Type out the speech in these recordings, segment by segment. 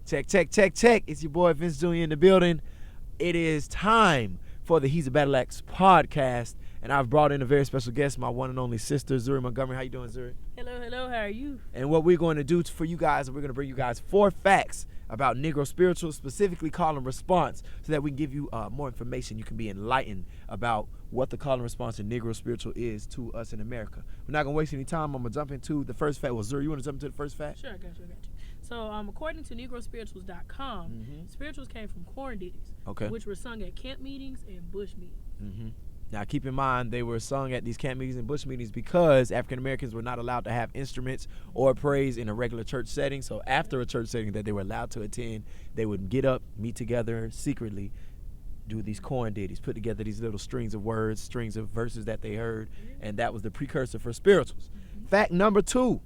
Check, check, check, check. It's your boy Vince Jr. in the building. It is time for the He's a Battle Axe podcast, and I've brought in a very special guest, my one and only sister, Zuri Montgomery. How you doing, Zuri? Hello, how are you? And what we're going to do for you guys, we're going to bring you guys 4 facts about Negro spirituals, specifically call and response, so that we can give you more information. You can be enlightened about what the call and response in Negro spiritual is to us in America. We're not going to waste any time. I'm going to jump into the first fact. Well, Zuri, you want to jump into the first fact? Sure, I got you. So, according to NegroSpirituals.com, spirituals came from corn ditties, which were sung at camp meetings and bush meetings. Now, keep in mind, they were sung at these camp meetings and bush meetings because African Americans were not allowed to have instruments or praise in a regular church setting. So after a church setting that they were allowed to attend, they would get up, meet together secretly, do these corn ditties, put together these little strings of words, strings of verses that they heard, and that was the precursor for spirituals. Fact number 2.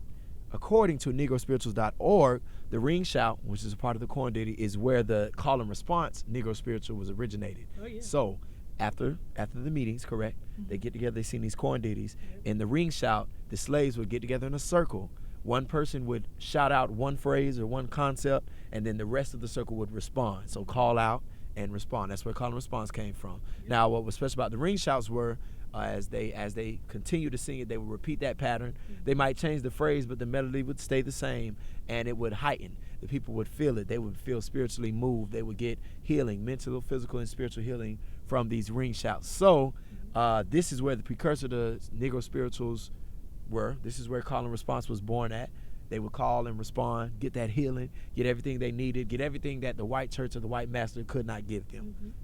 According to NegroSpirituals.org, the ring shout, which is a part of the corn ditty, is where the call and response Negro spiritual was originated. Oh, yeah. So after the meetings, correct, they get together, they sing these corn ditties. In the ring shout, the slaves would get together in a circle. One person would shout out one phrase or one concept, and then the rest of the circle would respond. So call out and respond. That's where call and response came from. Now, what was special about the ring shouts were as they continue to sing it, they would repeat that pattern. They might change the phrase, but the melody would stay the same, and it would heighten. The people would feel it. They would feel spiritually moved. They would get healing, mental, physical, and spiritual healing from these ring shouts. So this is where the precursor to Negro spirituals were. This is where call and response was born at. They would call and respond, get that healing, get everything they needed, get everything that the white church or the white master could not give them.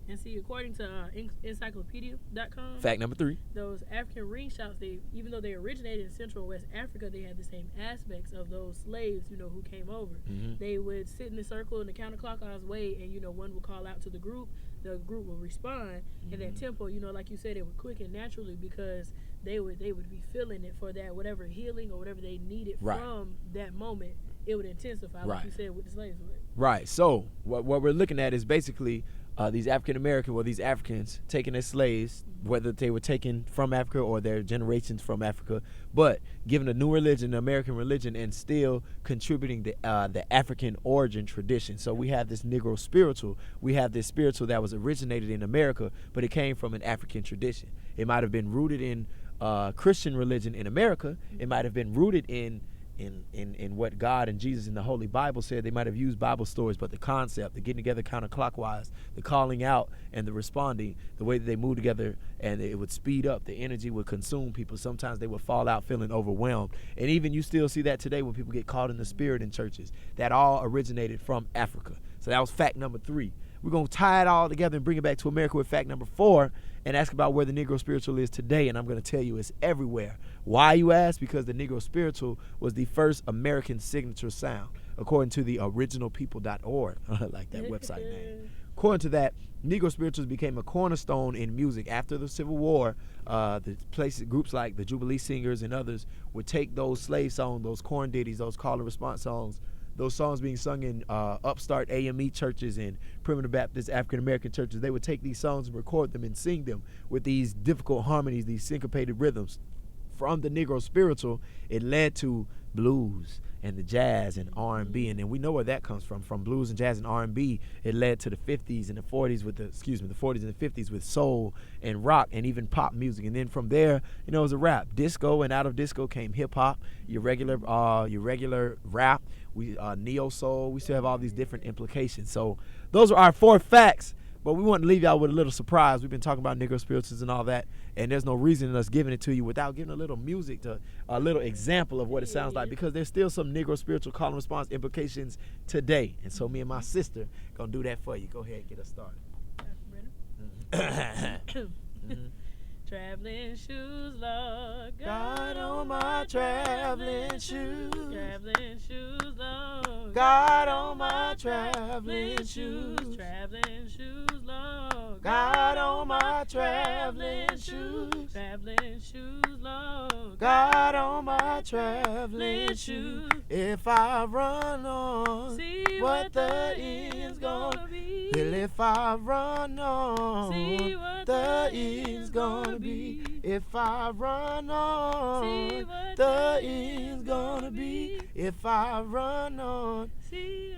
And see, according to Encyclopedia.com, fact number 3, those African ring shouts, even though they originated in Central and West Africa, they had the same aspects of those slaves, who came over. They would sit in a circle in the counterclockwise way, and, one would call out to the group would respond, and that tempo, like you said, it would quicken naturally because they would be feeling it for that whatever healing or whatever they needed from that moment. It would intensify, like you said, with the slaves would. Right. So what we're looking at is basically these these Africans taking as slaves, whether they were taken from Africa or their generations from Africa, but given a new religion, the American religion, and still contributing the African origin tradition. So we have this Negro spiritual. We have this spiritual that was originated in America, but it came from an African tradition. It might have been rooted in Christian religion in America. It might have been rooted in what God and Jesus in the Holy Bible said. They might have used Bible stories, but the concept, the getting together counterclockwise, the calling out and the responding, the way that they move together, and it would speed up, the energy would consume people. Sometimes they would fall out feeling overwhelmed. And even you still see that today when people get caught in the spirit in churches. That all originated from Africa. So that was fact number 3. We're going to tie it all together and bring it back to America with fact number 4 and ask about where the Negro spiritual is today. And I'm going to tell you it's everywhere. Why, you ask? Because the Negro spiritual was the first American signature sound, according to the originalpeople.org. I like that website name. According to that, Negro spirituals became a cornerstone in music. After the Civil War, groups like the Jubilee Singers and others would take those slave songs, those corn ditties, those call and response songs, those songs being sung in upstart AME churches and primitive Baptist African-American churches. They would take these songs and record them and sing them with these difficult harmonies, these syncopated rhythms. From the Negro spiritual, it led to blues and the jazz and R&B, and then we know where that comes from. From blues and jazz and R&B, it led to the 50s and the 40s the 40s and the 50s with soul and rock and even pop music. And then from there, it was a rap, disco, and out of disco came hip hop, your regular rap, neo soul. We still have all these different implications. So those are our 4 facts. But we want to leave y'all with a little surprise. We've been talking about Negro spirituals and all that, and there's no reason in us giving it to you without giving a little music, a little example of what it sounds like, because there's still some Negro spiritual call and response implications today. And so me and my sister going to do that for you. Go ahead and get us started. Traveling shoes, Lord God on my traveling shoes. Traveling shoes, Lord God on my traveling shoes. Traveling shoes, Lord God on my traveling shoes. Traveling shoes, Lord God on my traveling shoes. If I run on, see what the end's gonna be. Well, if I run on, see what the end's gonna be. If I run on, see what the end's gonna be. If I run on, see